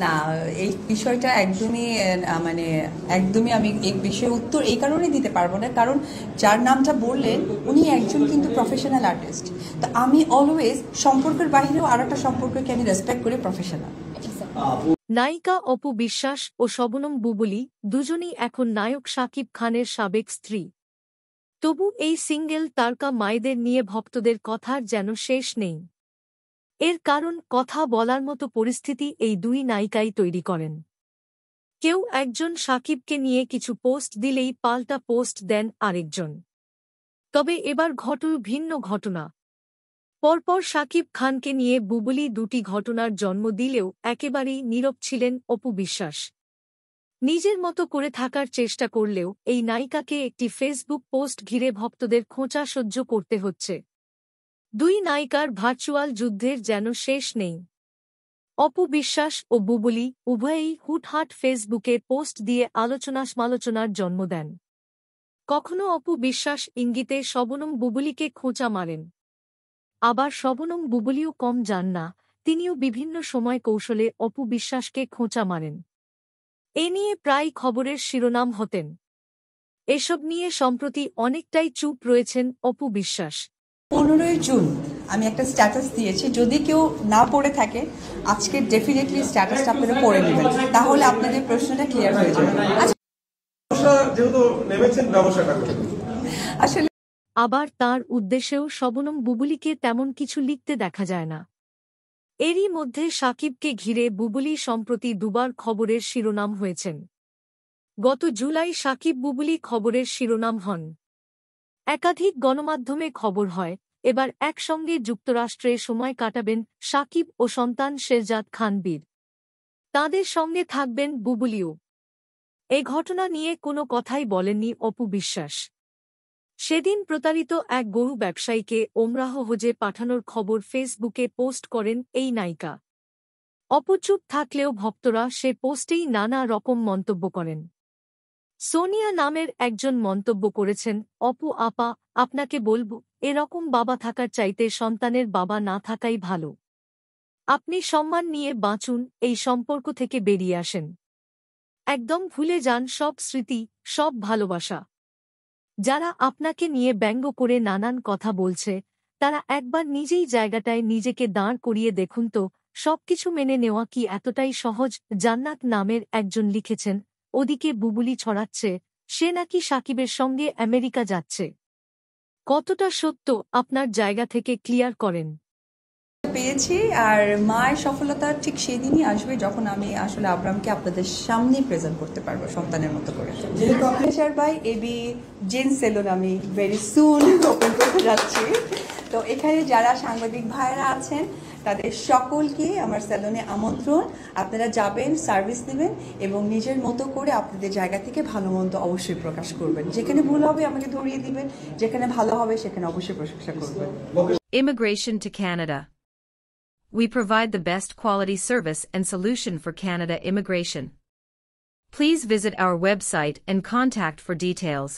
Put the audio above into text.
না, এই বিষয়টা একদমই মানে একদমই আমি এই বিষয়ে উত্তর এই কারণে দিতে পারবো না, কারণ যার নামটা বললেন উনি একজন কিন্তু প্রফেশনাল আর্টিস্ট। তো আমি অলওয়েজ সম্পর্কের বাইরেও আর একটা সম্পর্ককে আমি রেসপেক্ট করি, প্রফেশনাল। নায়িকা অপু বিশ্বাস ও শবনম বুবুলি দুজনই এখন নায়ক শাকিব খানের সাবেক স্ত্রী। তবু এই সিঙ্গেল তারকা মায়েদের নিয়ে ভক্তদের কথার যেন শেষ নেই। এর কারণ, কথা বলার মতো পরিস্থিতি এই দুই নায়িকাই তৈরি করেন। কেউ একজন শাকিবকে নিয়ে কিছু পোস্ট দিলেই পাল্টা পোস্ট দেন আরেকজন। তবে এবার ঘটল ভিন্ন ঘটনা। পরপর শাকিব খানকে নিয়ে বুবুলি দুটি ঘটনার জন্ম দিলেও একেবারেই নীরব ছিলেন অপু বিশ্বাস। নিজের মতো করে থাকার চেষ্টা করলেও এই নায়িকাকে একটি ফেসবুক পোস্ট ঘিরে ভক্তদের খোঁচা সহ্য করতে হচ্ছে। দুই নায়িকার ভার্চুয়াল যুদ্ধের যেন শেষ নেই। অপু বিশ্বাস ও বুবুলি উভয়েই হুটহাট ফেসবুকে পোস্ট দিয়ে আলোচনার জন্ম দেন। কখনো অপু বিশ্বাস ইঙ্গিতে শবনম বুবুলিকে খোঁচা মারেন, আবার শবনম বুবুলিও কম যান না, তিনিও বিভিন্ন সময় কৌশলে অপু বিশ্বাসকে খোঁচা মারেন। এ নিয়ে প্রায় খবরের শিরোনাম হতেন। এসব নিয়ে সম্প্রতি অনেকটাই চুপ রয়েছেন অপু বিশ্বাস। 15 জুন আমি একটা স্ট্যাটাস দিয়েছি, যদি কেউ না পড়ে থাকে আজকে ডেফিনেটলি স্ট্যাটাসটা আপনারা পড়ে নেবেন, তাহলে আপনাদের প্রশ্নটা ক্লিয়ার হয়ে যাবে। আসলে আবার তার উদ্দেশ্যেও শবনম বুবুলিকে তেমন কিছু লিখতে দেখা যায় না। এরই মধ্যে শাকিবকে ঘিরে বুবুলি সম্প্রতি দুবার খবরের শিরোনাম হয়েছেন। গত জুলাই শাকিব বুবুলি খবরের শিরোনাম হন। একাধিক গণমাধ্যমে খবর হয়, এবার একসঙ্গে যুক্তরাষ্ট্রে সময় কাটাবেন শাকিব ও সন্তান শেরজাদ খান বীর। তাঁদের সঙ্গে থাকবেন বুবুলিও। এ ঘটনা নিয়ে কোনো কথাই বলেননি অপু বিশ্বাস। সেদিন প্রতারিত এক গরু ব্যবসায়ীকে ওমরাহ হজে পাঠানোর খবর ফেসবুকে পোস্ট করেন এই নায়িকা। অপচুপ থাকলেও ভক্তরা সে পোস্টেই নানা রকম মন্তব্য করেন। সোনিয়া নামের একজন মন্তব্য করেছেন, অপু আপা, আপনাকে বলবো, এরকম বাবা থাকার চাইতে সন্তানের বাবা না থাকাই ভালো। আপনি সম্মান নিয়ে বাঁচুন, এই সম্পর্ক থেকে বেরিয়ে আসেন। একদম ভুলে যান সব স্মৃতি, সব ভালোবাসা। যারা আপনাকে নিয়ে ব্যঙ্গ করে নানান কথা বলছে, তারা একবার নিজেই জায়গাটায় নিজেকে দাঁড় করিয়ে দেখুন তো, সবকিছু মেনে নেওয়া কি এতটাই সহজ? জান্নাত নামের একজন লিখেছেন, ওদিকে বুবুলি ছড়াচ্ছে সে নাকি শাকিবের সঙ্গে আমেরিকা যাচ্ছে। কতটা সত্য আপনার জায়গা থেকে ক্লিয়ার করেন। পেয়েছি, আর মায়ের সফলতা ঠিক সেই দিনই আসবে যখন আমি আসলে আব্রামকে আপনাদের সামনে প্রেজেন্ট করতে পারবো সন্তানের মতো করে। বাই এবি জেন সেলুন আমি ভেরি সুন ওপেন করতে যাচ্ছি। তো এখানে যারা সাংবাদিক ভাইরা আছেন তাদের সকলকে আমার সেলুনে আমন্ত্রণ। আপনারা যাবেন, সার্ভিস নেবেন এবং নিজের মতো করে আপনাদের জায়গা থেকে ভালো মন্দ অবশ্যই প্রকাশ করবেন। যেখানে ভুল হবে আমাকে ধরিয়ে দিবেন, যেখানে ভালো হবে সেখানে অবশ্যই প্রশংসা করবেন। Immigration to Canada. We provide the best quality service and solution for Canada immigration. Please visit our website and contact for details.